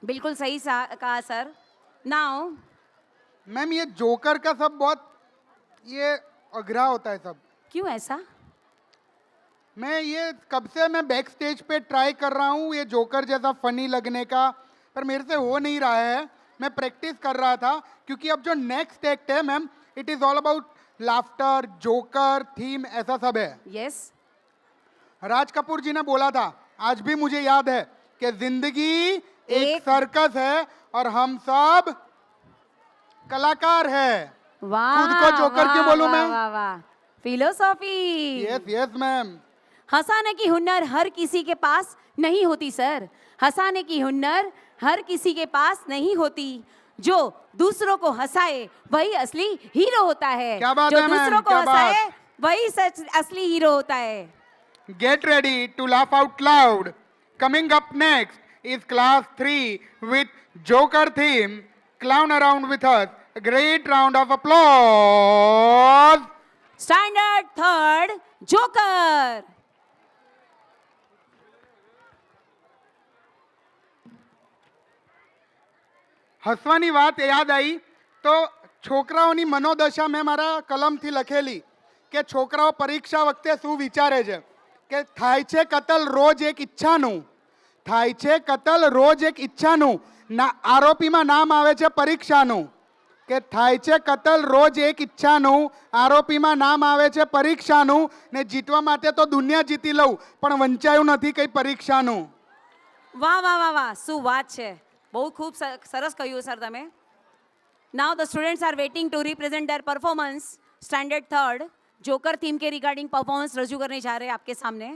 बिल्कुल सही कहा सर. नाउ मैम ये जोकर का सब बहुत ये अघरा होता है सब. क्यों ऐसा? मैं ये कब से मैं बैक स्टेज पे ट्राई कर रहा हूँ ये जोकर जैसा फनी लगने का, पर मेरे से हो नहीं रहा है. मैं प्रैक्टिस कर रहा था क्योंकि अब जो नेक्स्ट एक्ट है ma'am, it is all about laughter, joker theme, ऐसा सब है. यस. राज कपूर जी ने बोला था, आज भी मुझे याद है, कि जिंदगी एक सर्कस है और हम सब कलाकार है. वाह. खुद को जोकर क्यों बोलूं मैं? वाह वाह. फिलोसॉफी. Yes yes ma'am. हंसाने की हुनर हर किसी के पास नहीं होती सर. हंसाने की हुनर हर किसी के पास नहीं होती. जो दूसरों को हंसाए वही असली हीरो होता है. क्या बात जो है मैम, दूसरों को क्या हंसाए वही सच असली हीरो होता है. Get ready to laugh out loud. Coming up next is class 3 with Joker theme. Clown around with us. A great round of applause. Standard third joker. હસવાની વાત યાદ આવી તો છોકરાઓની મનોદશા મેં મારા કલમથી લખેલી કે છોકરાઓ પરીક્ષા વખતે શું વિચારે છે કે થાય છે કતલ રોજ એક ઈચ્છાનું, થાય છે કતલ રોજ એક ઈચ્છાનું, ના આરોપીમાં નામ આવે છે પરીક્ષાનું, કે થાય છે કતલ રોજ એક ઈચ્છાનું, આરોપીમાં નામ આવે છે પરીક્ષાનું, ને જીતવા માટે તો દુનિયા જીતી લઉં પણ વંચાયું નથી કઈ પરીક્ષાનું. વાહ વાહ વાહ વાહ. શું વાત છે. બહુ ખૂબ સરસ કહ્યું સર તમે. Now the students are waiting to represent their performance. Standard third joker theme के रिगार्डिंग परफॉर्मेंस रजू करने जा रहे हैं आपके सामने.